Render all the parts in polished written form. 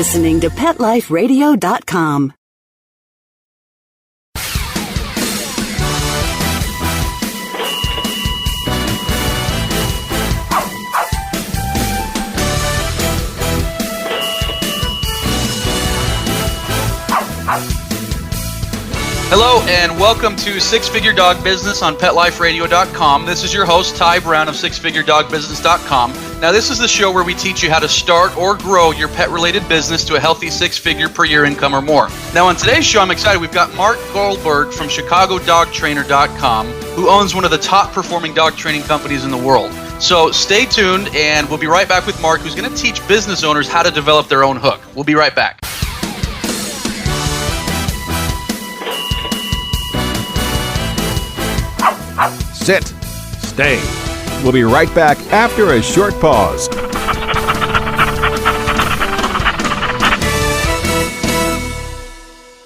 listening to PetLifeRadio.com. Hello and welcome to Six Figure Dog Business on PetLifeRadio.com. This is your host, Ty Brown of SixFigureDogBusiness.com. Now this is the show where we teach you how to start or grow your pet-related business to a healthy six-figure per year income or more. Now on today's show, I'm excited. We've got Marc Goldberg from ChicagoDogTrainer.com, who owns one of the top performing dog training companies in the world. So stay tuned and we'll be right back with Marc, who's going to teach business owners how to develop their own hook. We'll be right back. Sit. Stay. We'll be right back after a short pause.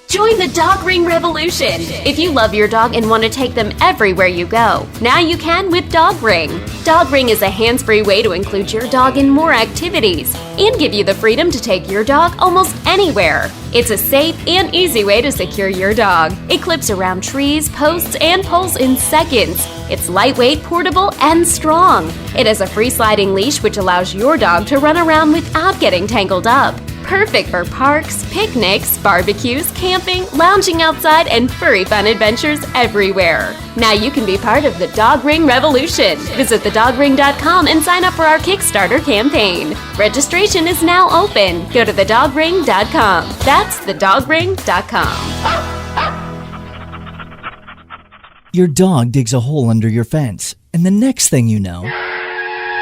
Join the Dog Ring Revolution. If you love your dog and want to take them everywhere you go, now you can with Dog Ring. Dog Ring is a hands-free way to include your dog in more activities and give you the freedom to take your dog almost anywhere. It's a safe and easy way to secure your dog. It clips around trees, posts, and poles in seconds. It's lightweight, portable, and strong. It has a free sliding leash which allows your dog to run around without getting tangled up. Perfect for parks, picnics, barbecues, camping, lounging outside, and furry fun adventures everywhere. Now you can be part of the Dog Ring Revolution. Visit thedogring.com and sign up for our Kickstarter campaign. Registration is now open. Go to thedogring.com. That's thedogring.com. Your dog digs a hole under your fence, and the next thing you know,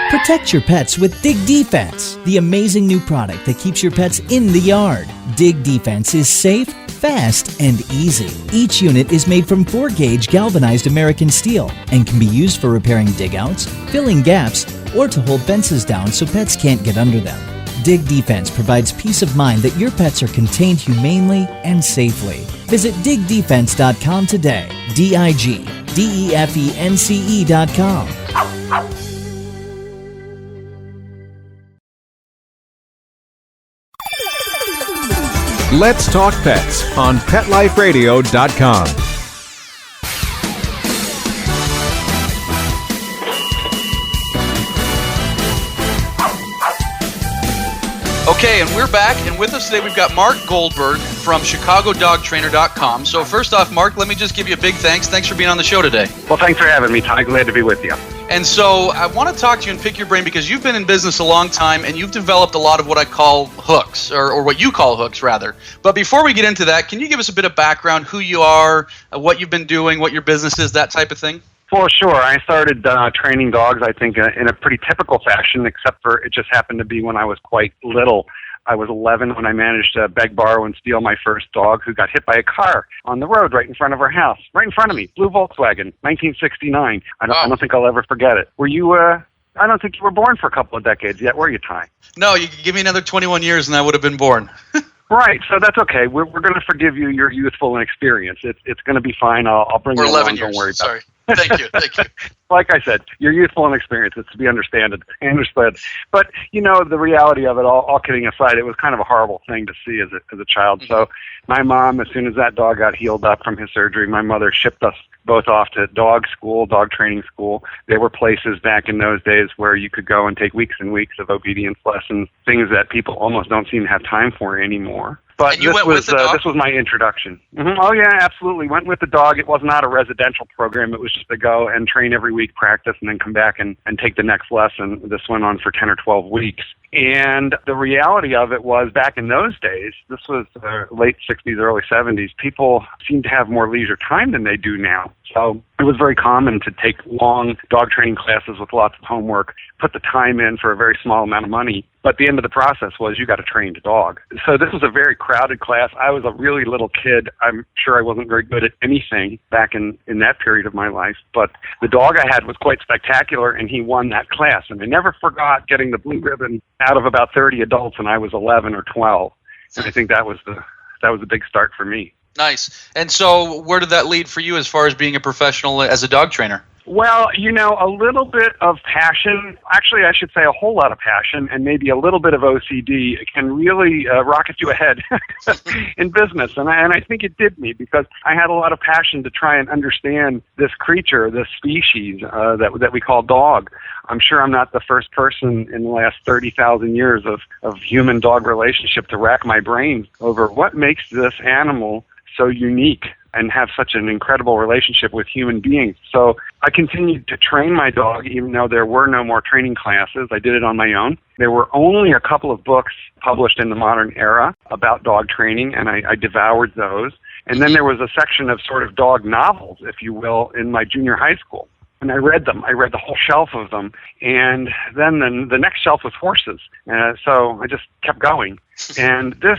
protect your pets with Dig Defense, the amazing new product that keeps your pets in the yard. Dig Defense is safe, fast, and easy. Each unit is made from 4-gauge galvanized American steel and can be used for repairing dig-outs, filling gaps, or to hold fences down so pets can't get under them. Dig Defense provides peace of mind that your pets are contained humanely and safely. Visit digdefense.com today. DIGDEFENCE.com. Let's Talk Pets on PetLifeRadio.com. Okay, and we're back, and with us today we've got Marc Goldberg from ChicagoDogTrainer.com. So first off, Marc, let me just give you a big thanks. Thanks for being on the show today. Well, thanks for having me, Ty. Glad to be with you. And so I want to talk to you and pick your brain because you've been in business a long time and you've developed a lot of what I call hooks, or what you call hooks, rather. But before we get into that, can you give us a bit of background, who you are, what you've been doing, what your business is, that type of thing? Well, sure. I started training dogs, I think, in a pretty typical fashion, except for it just happened to be when I was quite little. I was 11 when I managed to beg, borrow, and steal my first dog, who got hit by a car on the road right in front of our house, right in front of me. Blue Volkswagen, 1969. I don't think I'll ever forget it. Were you? I don't think you were born for a couple of decades yet, were you, Ty? No, you could give me another 21 years and I would have been born. Right, so that's okay. We're going to forgive you your youthful inexperience. It's going to be fine. I'll bring you along. Don't worry about it. Thank you. Like I said, your youthful inexperience, it's to be understood. But, you know, the reality of it, all kidding aside, it was kind of a horrible thing to see as a child. Mm-hmm. So my mom, as soon as that dog got healed up from his surgery, my mother shipped us both off to dog training school. There were places back in those days where you could go and take weeks and weeks of obedience lessons, things that people almost don't seem to have time for anymore. But this was my introduction. Mm-hmm. Oh, yeah, absolutely. Went with the dog. It was not a residential program. It was just to go and train every week, practice, and then come back and take the next lesson. This went on for 10 or 12 weeks. And the reality of it was, back in those days, this was late 60s, early 70s, people seemed to have more leisure time than they do now. So it was very common to take long dog training classes with lots of homework, put the time in for a very small amount of money. But the end of the process was you got to train the dog. So this was a very crowded class. I was a really little kid. I'm sure I wasn't very good at anything back in that period of my life. But the dog I had was quite spectacular, and he won that class. And I never forgot getting the blue ribbon out of about 30 adults, and I was 11 or 12. And I think that was a big start for me. Nice. And so where did that lead for you as far as being a professional as a dog trainer? Well, a little bit of passion, actually I should say a whole lot of passion, and maybe a little bit of OCD can really rocket you ahead in business. And I think it did me, because I had a lot of passion to try and understand this creature, this species that we call dog. I'm sure I'm not the first person in the last 30,000 years of human-dog relationship to rack my brain over what makes this animal so unique and have such an incredible relationship with human beings. So I continued to train my dog, even though there were no more training classes. I did it on my own. There were only a couple of books published in the modern era about dog training, and I devoured those. And then there was a section of sort of dog novels, if you will, in my junior high school. And I read them. I read the whole shelf of them. And then the next shelf was horses. So I just kept going. And this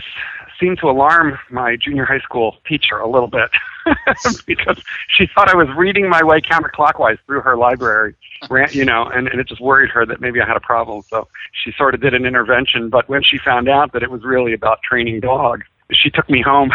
seemed to alarm my junior high school teacher a little bit because she thought I was reading my way counterclockwise through her library, and it just worried her that maybe I had a problem. So she sort of did an intervention. But when she found out that it was really about training dogs, she took me home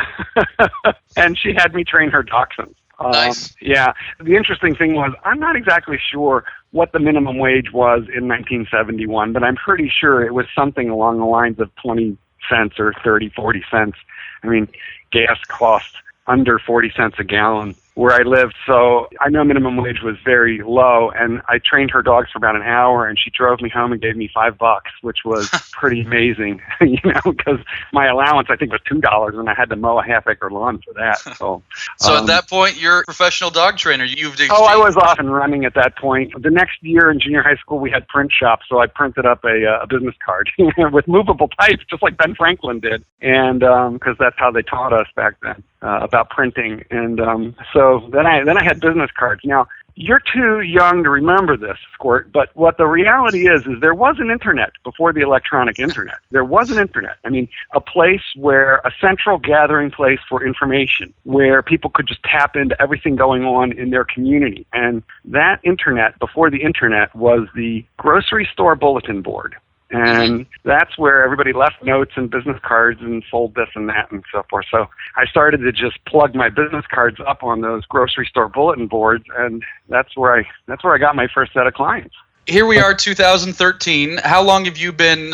and she had me train her dachshunds. Nice. Yeah. The interesting thing was, I'm not exactly sure what the minimum wage was in 1971, but I'm pretty sure it was something along the lines of 20 cents or 30, 40 cents. I mean, gas cost under 40 cents a gallon where I lived. So I know minimum wage was very low, and I trained her dogs for about an hour, and she drove me home and gave me $5, which was pretty amazing, because my allowance, I think, was $2, and I had to mow a half-acre lawn for that. So at that point, you're a professional dog trainer. I was off and running at that point. The next year in junior high school, we had print shops, so I printed up a business card with movable type, just like Ben Franklin did, and because that's how they taught us back then about printing. And so then I had business cards. Now, you're too young to remember this, Squirt, but what the reality is there was an internet before the electronic internet. There was an internet. I mean, a place a central gathering place for information, where people could just tap into everything going on in their community. And that internet, before the internet, was the grocery store bulletin board. And that's where everybody left notes and business cards and sold this and that and so forth. So I started to just plug my business cards up on those grocery store bulletin boards, and that's where I got my first set of clients. Here we are, 2013. How long have you been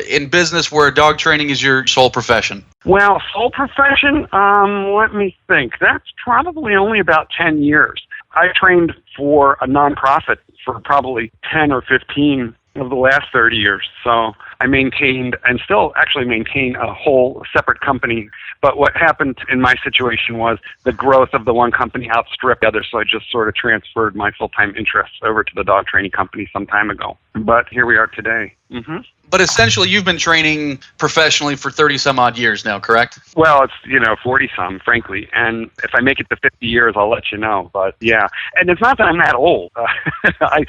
in business where dog training is your sole profession? Well, sole profession, let me think. That's probably only about 10 years. I trained for a nonprofit for probably 10 or 15 of the last 30 years. So I maintained and still actually maintain a whole separate company. But what happened in my situation was the growth of the one company outstripped the other. So I just sort of transferred my full-time interests over to the dog training company some time ago. But here we are today. Mm-hmm. But essentially, you've been training professionally for 30-some-odd years now, correct? Well, it's, 40-some, frankly. And if I make it to 50 years, I'll let you know. But, yeah. And it's not that I'm that old. I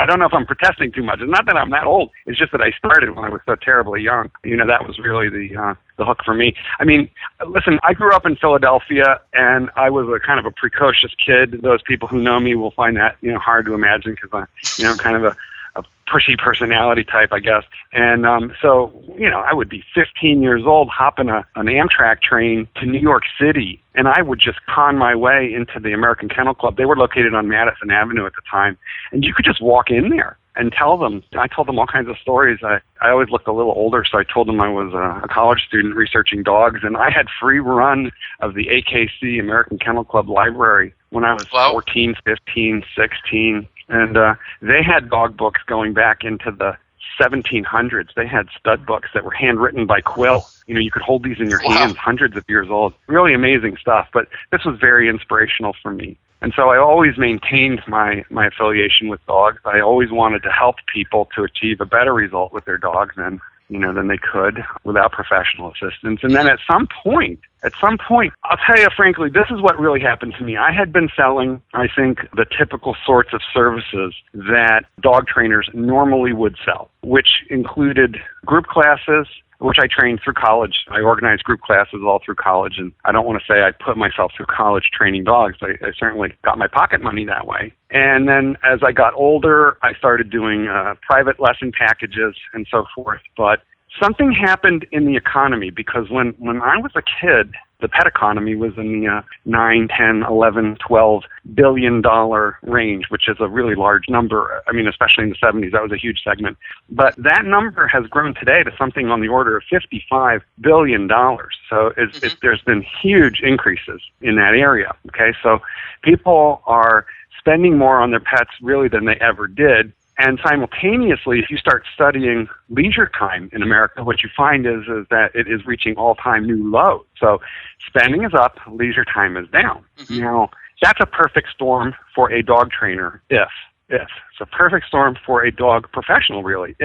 don't know if I'm protesting too much. It's not that I'm that old. It's just that I started when I was so terribly young. That was really the hook for me. I mean, listen, I grew up in Philadelphia, and I was a kind of a precocious kid. Those people who know me will find that, hard to imagine, because I'm kind of a pushy personality type, I guess. And so, I would be 15 years old, hopping an Amtrak train to New York City, and I would just con my way into the American Kennel Club. They were located on Madison Avenue at the time, and you could just walk in there and tell them. I told them all kinds of stories. I always looked a little older, so I told them I was a college student researching dogs, and I had free run of the AKC, American Kennel Club library, when I was 14, 15, 16. And they had dog books going back into the 1700s. They had stud books that were handwritten by quill. You could hold these in your hands, hundreds of years old. Really amazing stuff. But this was very inspirational for me. And so I always maintained my affiliation with dogs. I always wanted to help people to achieve a better result with their dogs than they could without professional assistance. And then at some point, I'll tell you frankly, this is what really happened to me. I had been selling, I think, the typical sorts of services that dog trainers normally would sell, which included group classes, which I trained through college. I organized group classes all through college, and I don't want to say I put myself through college training dogs. I certainly got my pocket money that way. And then as I got older, I started doing private lesson packages and so forth. But something happened in the economy, because when I was a kid, the pet economy was in the 9, 10, 11, 12 billion dollar range, which is a really large number. I mean, especially in the 70s, that was a huge segment. But that number has grown today to something on the order of $55 billion. So there's been huge increases in that area. Okay, so people are spending more on their pets really than they ever did. And simultaneously, if you start studying leisure time in America, what you find is that it is reaching all-time new lows. So spending is up, leisure time is down. Now, that's a perfect storm for a dog trainer if. It's a perfect storm for a dog professional, really,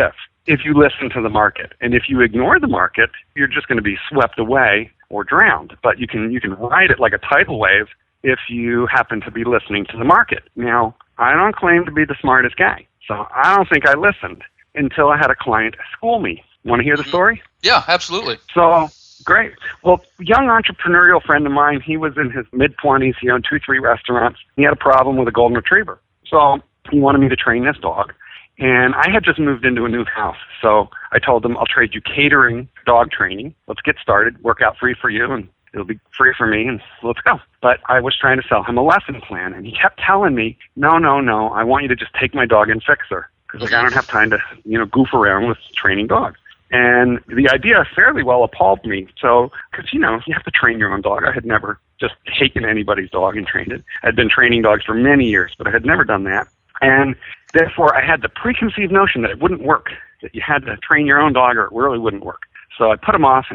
if you listen to the market. And if you ignore the market, you're just going to be swept away or drowned. But you can ride it like a tidal wave if you happen to be listening to the market. Now, I don't claim to be the smartest guy. So I don't think I listened until I had a client school me. Want to hear the story? Yeah, absolutely. So, great. Well, young entrepreneurial friend of mine, he was in his mid-20s. He owned 2-3 restaurants. He had a problem with a golden retriever. So he wanted me to train this dog. And I had just moved into a new house. So I told him, I'll trade you catering, dog training. Let's get started. Work out free for you, and it'll be free for me, and let's go. But I was trying to sell him a lesson plan, and he kept telling me, no, I want you to just take my dog and fix her, because I don't have time to, goof around with training dogs. And the idea fairly well appalled me. So, because, you have to train your own dog. I had never just taken anybody's dog and trained it. I'd been training dogs for many years, but I had never done that. And therefore, I had the preconceived notion that it wouldn't work, that you had to train your own dog or it really wouldn't work. So I put him off,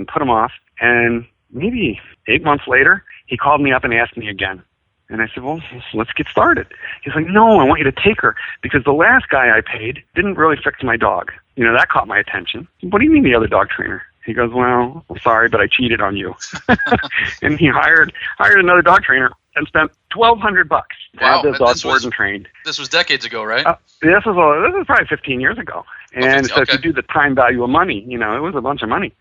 and maybe 8 months later, he called me up and asked me again. And I said, well, let's get started. He's like, no, I want you to take her, because the last guy I paid didn't really fix my dog. That caught my attention. What do you mean the other dog trainer? He goes, well, I'm sorry, but I cheated on you. And he hired another dog trainer and spent $1,200 to have this dog board and trained. This was decades ago, right? This was probably 15 years ago. And so if you do the time value of money, it was a bunch of money.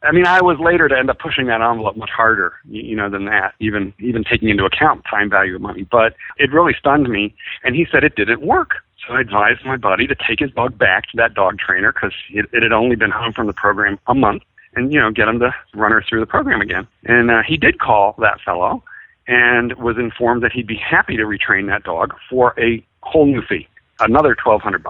I mean, I was later to end up pushing that envelope much harder, than that, even taking into account time value of money. But it really stunned me, and he said it didn't work. So I advised my buddy to take his dog back to that dog trainer, because it had only been home from the program a month, and, get him to run her through the program again. And he did call that fellow and was informed that he'd be happy to retrain that dog for a whole new fee, another $1,200.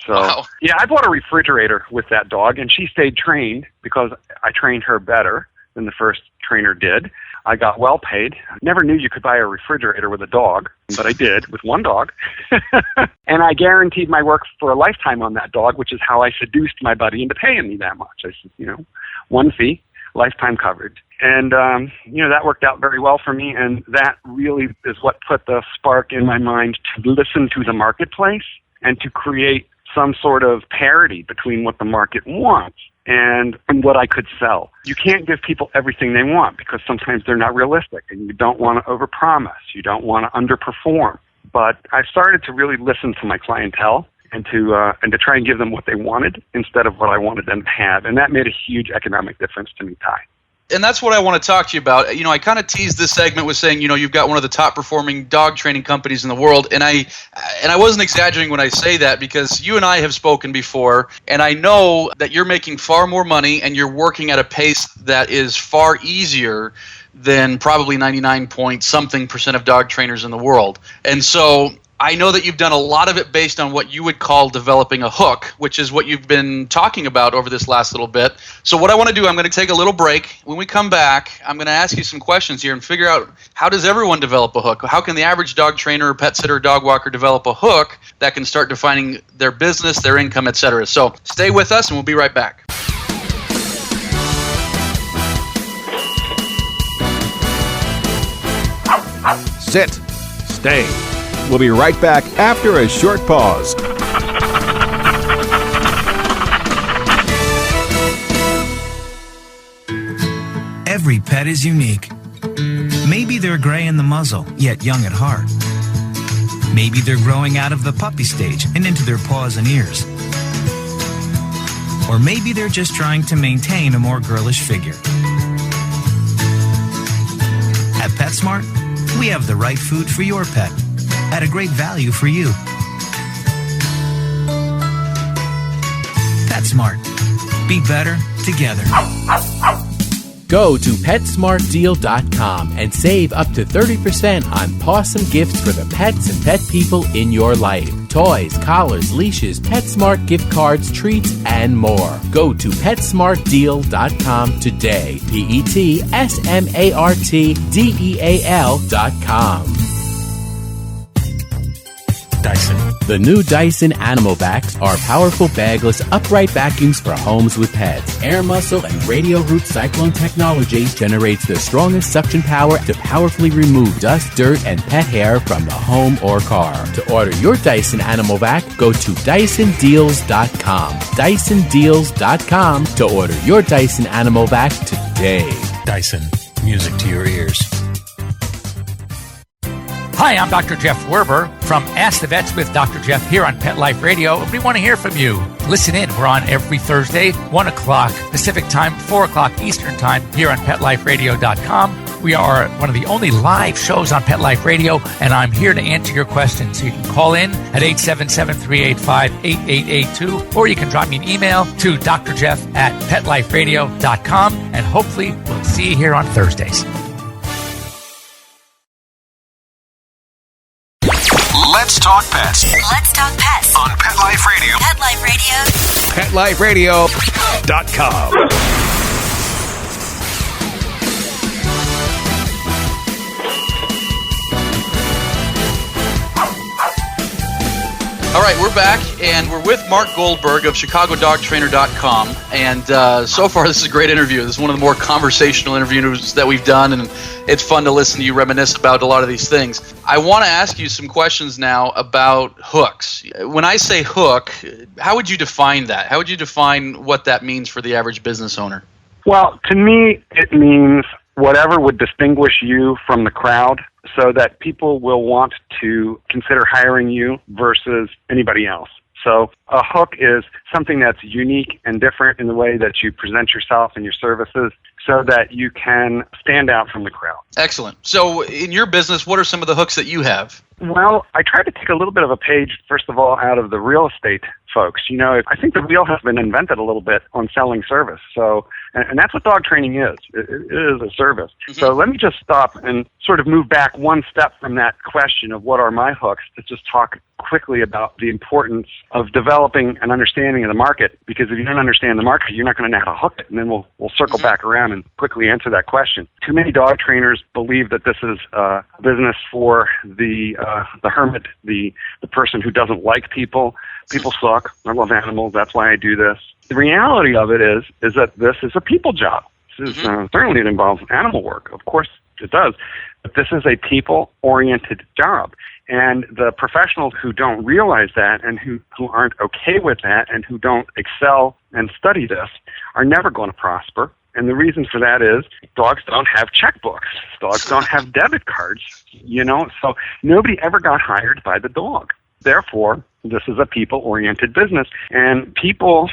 So, wow. Yeah, I bought a refrigerator with that dog, and she stayed trained because I trained her better than the first trainer did. I got well paid. Never knew you could buy a refrigerator with a dog, but I did with one dog. And I guaranteed my work for a lifetime on that dog, which is how I seduced my buddy into paying me that much. I said, one fee, lifetime coverage. And, that worked out very well for me, and that really is what put the spark in my mind to listen to the marketplace and to create some sort of parity between what the market wants and what I could sell. You can't give people everything they want, because sometimes they're not realistic, and you don't want to overpromise. You don't want to underperform. But I started to really listen to my clientele and to try and give them what they wanted instead of what I wanted them to have. And that made a huge economic difference to me, Ty. And that's what I want to talk to you about. I kind of teased this segment with saying, you've got one of the top performing dog training companies in the world. And I wasn't exaggerating when I say that, because you and I have spoken before, and I know that you're making far more money and you're working at a pace that is far easier than probably 99-point-something% of dog trainers in the world. And so I know that you've done a lot of it based on what you would call developing a hook, which is what you've been talking about over this last little bit. So what I want to do, I'm going to take a little break. When we come back, I'm going to ask you some questions here and figure out, how does everyone develop a hook? How can the average dog trainer, pet sitter, dog walker develop a hook that can start defining their business, their income, etc.? So stay with us and we'll be right back. Sit. Stay. We'll be right back after a short pause. Every pet is unique. Maybe they're gray in the muzzle, yet young at heart. Maybe they're growing out of the puppy stage and into their paws and ears. Or maybe they're just trying to maintain a more girlish figure. At PetSmart, we have the right food for your pet at a great value for you. PetSmart. Be better together. Go to PetSmartDeal.com and save up to 30% on awesome gifts for the pets and pet people in your life. Toys, collars, leashes, PetSmart gift cards, treats, and more. Go to PetSmartDeal.com today. PetSmartDeal.com. Dyson. The new Dyson Animal Vacs are powerful bagless upright vacuums for homes with pets. Air muscle and radio root cyclone technology generates the strongest suction power to powerfully remove dust, dirt, and pet hair from the home or car. To order your Dyson Animal Vac, go to DysonDeals.com. DysonDeals.com to order your Dyson Animal Vac today. Dyson. Music to your ears. Hi, I'm Dr. Jeff Werber from Ask the Vets with Dr. Jeff here on Pet Life Radio. We want to hear from you. Listen in. We're on every Thursday, 1 o'clock Pacific Time, 4 o'clock Eastern Time here on PetLifeRadio.com. We are one of the only live shows on Pet Life Radio, and I'm here to answer your questions. So you can call in at 877-385-8882, or you can drop me an email to drjeff@PetLifeRadio.com, and hopefully we'll see you here on Thursdays. Let's talk pets Let's talk pets on Pet Life Radio. Pet Life Radio. PetLifeRadio.com. All right, we're back, and we're with Marc Goldberg of ChicagoDogTrainer.com. And so far, this is a great interview. This is one of the more conversational interviews that we've done, and it's fun to listen to you reminisce about a lot of these things. I want to ask you some questions now about hooks. When I say hook, how would you define that? How would you define what that means for the average business owner? Well, to me, it means whatever would distinguish you from the crowd so that people will want to consider hiring you versus anybody else. So a hook is something that's unique and different in the way that you present yourself and your services so that you can stand out from the crowd. Excellent. So in your business, what are some of the hooks that you have? Well, I try to take a little bit of a page, first of all, out of the real estate folks. You know, I think the wheel has been invented a little bit on selling service. So, and that's what dog training is. It is a service. Mm-hmm. So let me just stop and sort of move back one step from that question of what are my hooks to just talk quickly about the importance of developing an understanding of the market, because if you don't understand the market, you're not going to know how to hook it. And then we'll circle back around and quickly answer that question. Too many dog trainers believe that this is a business for the hermit, the person who doesn't like people. People suck. I love animals. That's why I do this. The reality of it is that this is a people job. This is certainly it involves animal work. Of course it does. But this is a people-oriented job. And the professionals who don't realize that and who aren't okay with that and who don't excel and study this are never going to prosper. And the reason for that is dogs don't have checkbooks. Dogs don't have debit cards, you know, so nobody ever got hired by the dog. Therefore, this is a people-oriented business, and people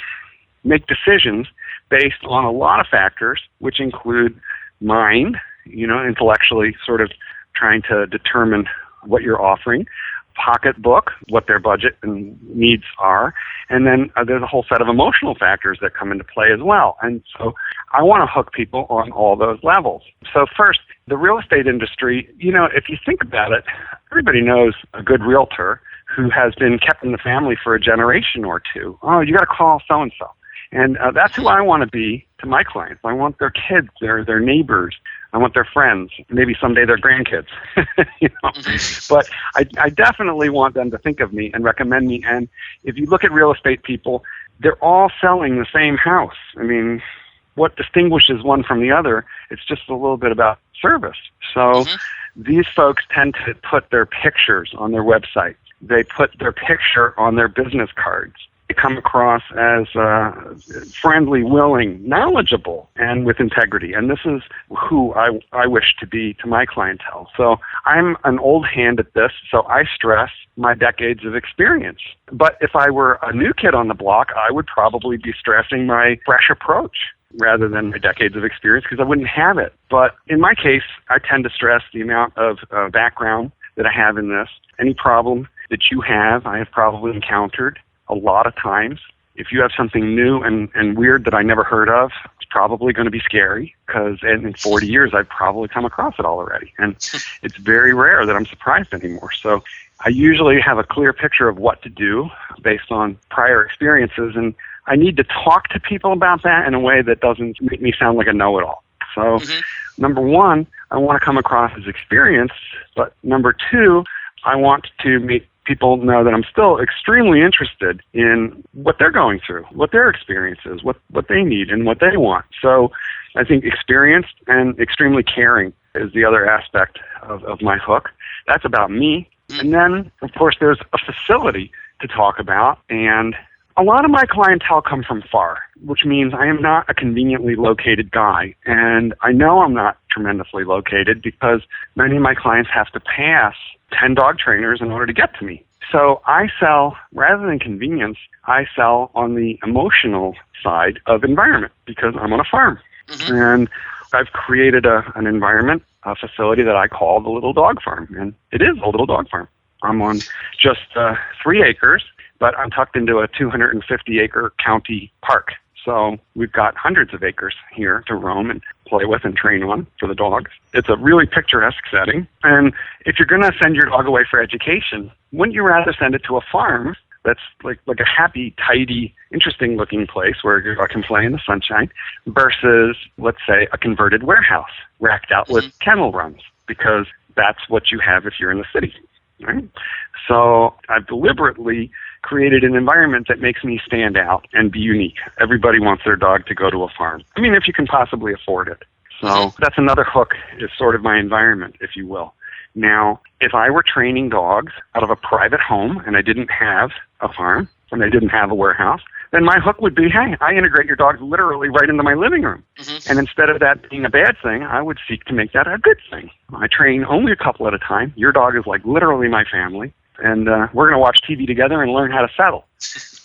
make decisions based on a lot of factors, which include mind, you know, intellectually sort of trying to determine what you're offering, pocketbook, what their budget and needs are, and then there's a whole set of emotional factors that come into play as well. And so I want to hook people on all those levels. So first, the real estate industry, you know, if you think about it, everybody knows a good realtor who has been kept in the family for a generation or two. Oh, you got to call so-and-so. And that's who I want to be to my clients. I want their kids, their neighbors. I want their friends, maybe someday their grandkids. You know? But I definitely want them to think of me and recommend me. And if you look at real estate people, they're all selling the same house. I mean, what distinguishes one from the other? It's just a little bit about service. So these folks tend to put their pictures on their website. They put their picture on their business cards. They come across as friendly, willing, knowledgeable, and with integrity. And this is who I wish to be to my clientele. So I'm an old hand at this, so I stress my decades of experience. But if I were a new kid on the block, I would probably be stressing my fresh approach rather than my decades of experience, because I wouldn't have it. But in my case, I tend to stress the amount of background that I have in this. Any problem that you have, I have probably encountered a lot of times. If you have something new and weird that I never heard of, it's probably going to be scary because in 40 years I've probably come across it all already. And it's very rare that I'm surprised anymore. So I usually have a clear picture of what to do based on prior experiences, and I need to talk to people about that in a way that doesn't make me sound like a know-it-all. So number one, I want to come across as experienced, but number two, I want to make people know that I'm still extremely interested in what they're going through, what their experience is, what they need and what they want. So I think experienced and extremely caring is the other aspect of my hook. That's about me. And then, of course, there's a facility to talk about, and a lot of my clientele come from far, which means I am not a conveniently located guy. And I know I'm not tremendously located because many of my clients have to pass 10 dog trainers in order to get to me. So I sell, rather than convenience, I sell on the emotional side of environment because I'm on a farm. And I've created an environment, a facility that I call the Little Dog Farm. And it is a little dog farm. I'm on just 3 acres, but I'm tucked into a 250-acre county park. So we've got hundreds of acres here to roam and play with and train on for the dogs. It's a really picturesque setting. And if you're going to send your dog away for education, wouldn't you rather send it to a farm that's like a happy, tidy, interesting-looking place where your dog can play in the sunshine versus, let's say, a converted warehouse racked out with kennel runs, because that's what you have if you're in the city, right? So I've deliberately created an environment that makes me stand out and be unique. Everybody wants their dog to go to a farm. I mean, if you can possibly afford it. So that's another hook, is sort of my environment, if you will. Now, if I were training dogs out of a private home and I didn't have a farm and I didn't have a warehouse, then my hook would be, hey, I integrate your dogs literally right into my living room. And instead of that being a bad thing, I would seek to make that a good thing. I train only a couple at a time. Your dog is like literally my family. And we're going to watch TV together and learn how to settle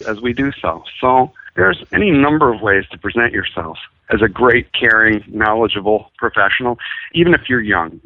as we do so. So there's any number of ways to present yourself as a great, caring, knowledgeable professional, even if you're young.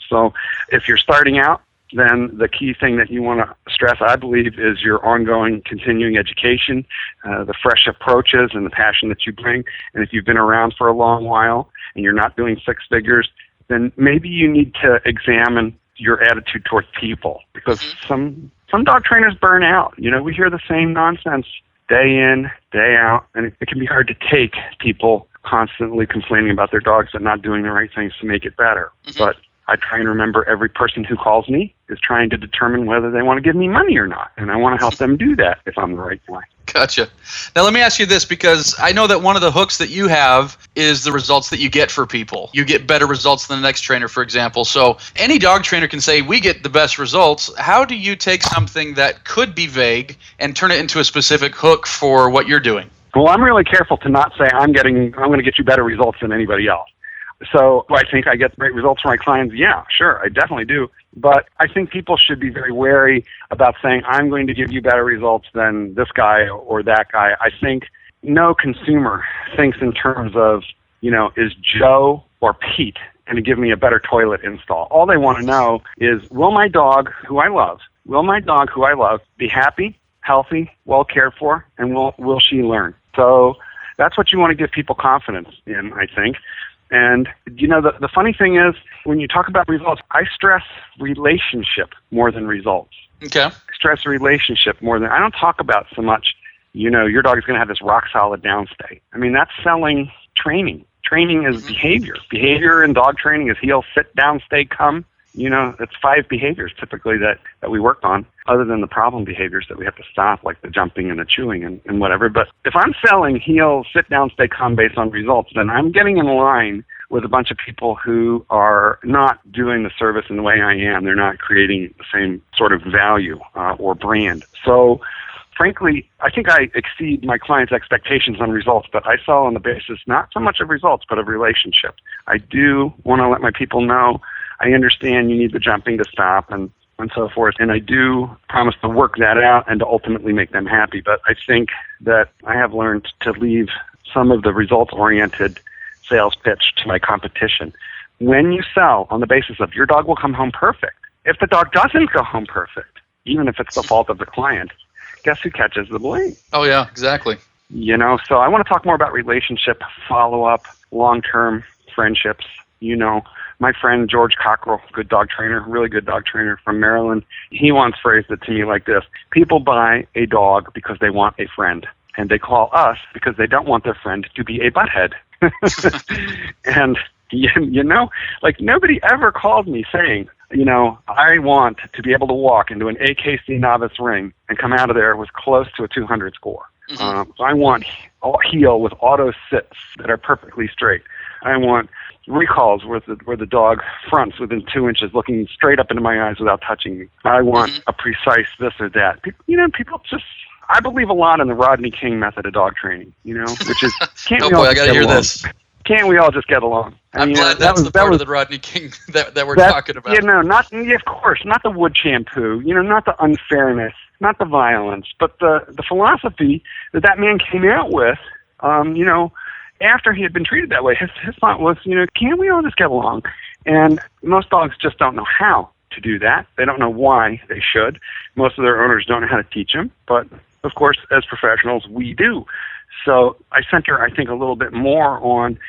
So if you're starting out, then the key thing that you want to stress, I believe, is your ongoing continuing education, the fresh approaches and the passion that you bring. And if you've been around for a long while and you're not doing 6 figures, then maybe you need to examine your attitude towards people, because some dog trainers burn out. You know, we hear the same nonsense day in, day out, and it can be hard to take people constantly complaining about their dogs and not doing the right things to make it better. But I try and remember every person who calls me is trying to determine whether they want to give me money or not, and I want to help them do that if I'm the right guy. Gotcha. Now let me ask you this, because I know that one of the hooks that you have is the results that you get for people. You get better results than the next trainer, for example. So any dog trainer can say, we get the best results. How do you take something that could be vague and turn it into a specific hook for what you're doing? Well, I'm really careful to not say I'm going to get you better results than anybody else. So do I think I get great results for my clients? Yeah, sure, I definitely do. But I think people should be very wary about saying, I'm going to give you better results than this guy or that guy. I think no consumer thinks in terms of, is Joe or Pete going to give me a better toilet install? All they want to know is, will my dog, who I love, be happy, healthy, well cared for, and will she learn? So that's what you want to give people confidence in, I think. And, the funny thing is, when you talk about results, I stress relationship more than results. Okay. I stress relationship more than, I don't talk about so much, your dog is going to have this rock-solid downstay. I mean, that's selling training. Training is behavior. Behavior in dog training is heel, sit, down, stay, come. It's 5 behaviors typically that we work on, other than the problem behaviors that we have to stop, like the jumping and the chewing and whatever. But if I'm selling heel, sit down, stay calm based on results, then I'm getting in line with a bunch of people who are not doing the service in the way I am. They're not creating the same sort of value or brand. So frankly, I think I exceed my clients' expectations on results, but I sell on the basis not so much of results, but of relationship. I do want to let my people know I understand you need the jumping to stop and so forth, and I do promise to work that out and to ultimately make them happy. But I think that I have learned to leave some of the results-oriented sales pitch to my competition. When you sell on the basis of your dog will come home perfect, if the dog doesn't go home perfect, even if it's the fault of the client, guess who catches the blame? Oh, yeah, exactly. So I want to talk more about relationship, follow-up, long-term friendships. My friend George Cockrell, good dog trainer, really good dog trainer from Maryland, he once phrased it to me like this: people buy a dog because they want a friend, and they call us because they don't want their friend to be a butthead. And, nobody ever called me saying, I want to be able to walk into an AKC novice ring and come out of there with close to a 200 score. I want heel with auto sits that are perfectly straight. I want recalls where the dog fronts within 2 inches, looking straight up into my eyes without touching me. I want a precise this or that. People just. I believe a lot in the Rodney King method of dog training. Which is can't we all I got to hear this. Can't we all just get along? I'm glad that's the part of the Rodney King that we're talking about. Of course, not the wood shampoo. not the unfairness, not the violence, but the philosophy that man came out with. After he had been treated that way, his thought was, can't we all just get along? And most dogs just don't know how to do that. They don't know why they should. Most of their owners don't know how to teach them. But, of course, as professionals, we do. So I center, I think, a little bit more on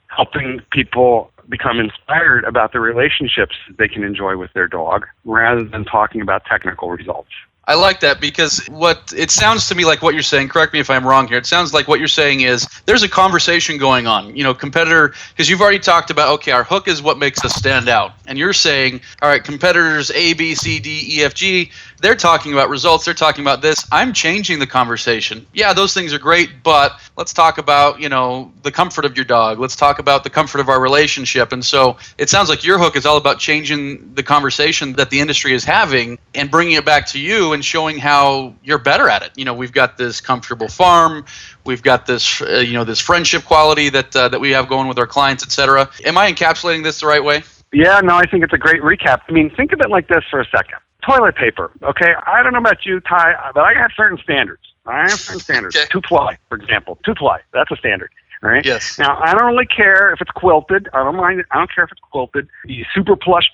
helping people become inspired about the relationships they can enjoy with their dog rather than talking about technical results. I like that because it sounds to me like what you're saying, correct me if I'm wrong here, it sounds like what you're saying is there's a conversation going on, competitor, because you've already talked about, okay, our hook is what makes us stand out. And you're saying, all right, competitors A, B, C, D, E, F, G, they're talking about results, they're talking about this. I'm changing the conversation. Yeah, those things are great, but let's talk about, the comfort of your dog. Let's talk about the comfort of our relationship. And so it sounds like your hook is all about changing the conversation that the industry is having and bringing it back to you and showing how you're better at it. We've got this comfortable farm, we've got this, this friendship quality that we have going with our clients, et cetera. Am I encapsulating this the right way? Yeah, no, I think it's a great recap. Think of it like this for a second. Toilet paper, okay? I don't know about you, Ty, but I have certain standards. Okay. 2-ply, for example. 2-ply, that's a standard, right? Yes. Now, I don't really care if it's quilted. I don't mind it. I don't care if it's quilted. Super plush,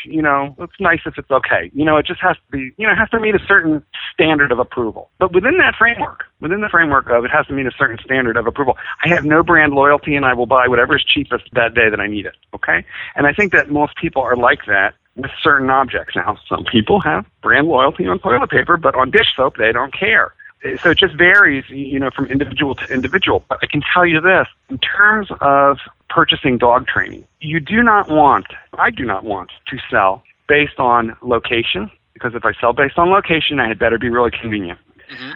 it's nice if it's okay. It just has to be, it has to meet a certain standard of approval. But within the framework of it has to meet a certain standard of approval. I have no brand loyalty, and I will buy whatever is cheapest that day that I need it, okay? And I think that most people are like that with certain objects. Now, some people have brand loyalty on toilet paper, but on dish soap, they don't care. So it just varies, from individual to individual. But I can tell you this, in terms of purchasing dog training, I do not want to sell based on location, because if I sell based on location, I had better be really convenient.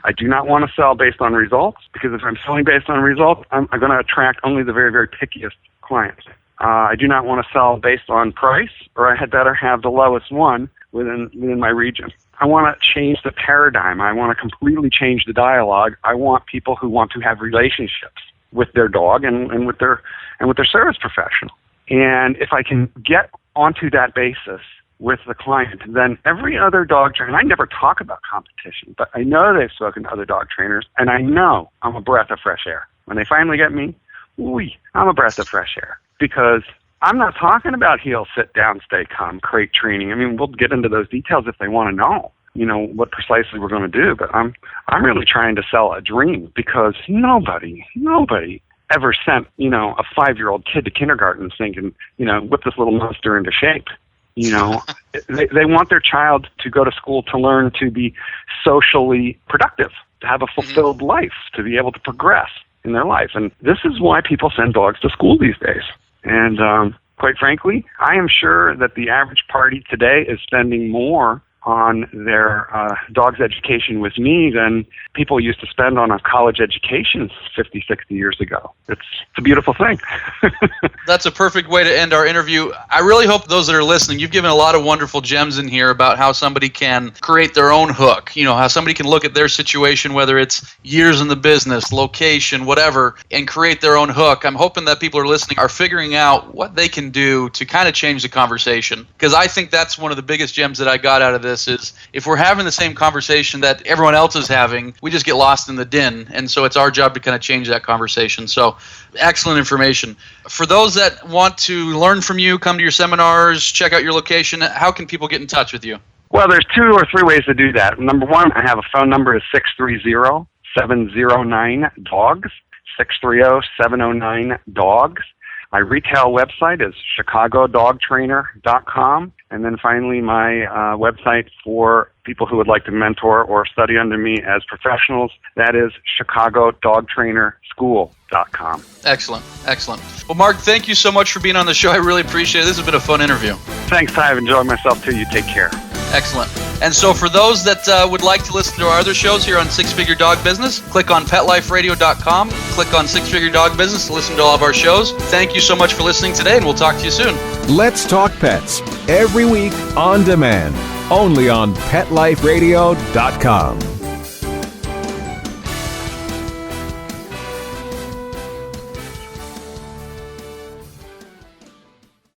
I do not want to sell based on results, because if I'm selling based on results, I'm going to attract only the very, very pickiest clients. I do not want to sell based on price, or I had better have the lowest one within my region. I want to change the paradigm. I want to completely change the dialogue. I want people who want to have relationships with their dog and with their service professional. And if I can get onto that basis with the client, then every other dog trainer, and I never talk about competition, but I know they've spoken to other dog trainers, and I know I'm a breath of fresh air. When they finally get me, I'm a breath of fresh air. Because I'm not talking about heel, sit down, stay calm, crate training. We'll get into those details if they want to know, what precisely we're going to do. But I'm really trying to sell a dream, because nobody ever sent, a 5-year-old kid to kindergarten thinking, whip this little monster into shape. They want their child to go to school to learn to be socially productive, to have a fulfilled life, to be able to progress in their life. And this is why people send dogs to school these days. And quite frankly, I am sure that the average party today is spending more on their dog's education with me than people used to spend on a college education 50, 60 years ago. It's a beautiful thing. That's a perfect way to end our interview. I really hope those that are listening, you've given a lot of wonderful gems in here about how somebody can create their own hook, how somebody can look at their situation, whether it's years in the business, location, whatever, and create their own hook. I'm hoping that people are listening are figuring out what they can do to kind of change the conversation, because I think that's one of the biggest gems that I got out of this is if we're having the same conversation that everyone else is having, we just get lost in the din. And so it's our job to kind of change that conversation. So excellent information. For those that want to learn from you, come to your seminars, check out your location, how can people get in touch with you? Well, there's 2 or 3 ways to do that. Number one, I have a phone number is 630-709-DOGS, 630-709-DOGS. My retail website is chicagodogtrainer.com. And then finally, my website for people who would like to mentor or study under me as professionals, that is chicagodogtrainerschool.com. Excellent. Excellent. Well, Marc, thank you so much for being on the show. I really appreciate it. This has been a fun interview. Thanks, Ty. I've enjoyed myself, too. You take care. Excellent. And so for those that would like to listen to our other shows here on Six Figure Dog Business, click on PetLifeRadio.com, click on Six Figure Dog Business to listen to all of our shows. Thank you so much for listening today, and we'll talk to you soon. Let's Talk Pets, every week on demand, only on PetLifeRadio.com.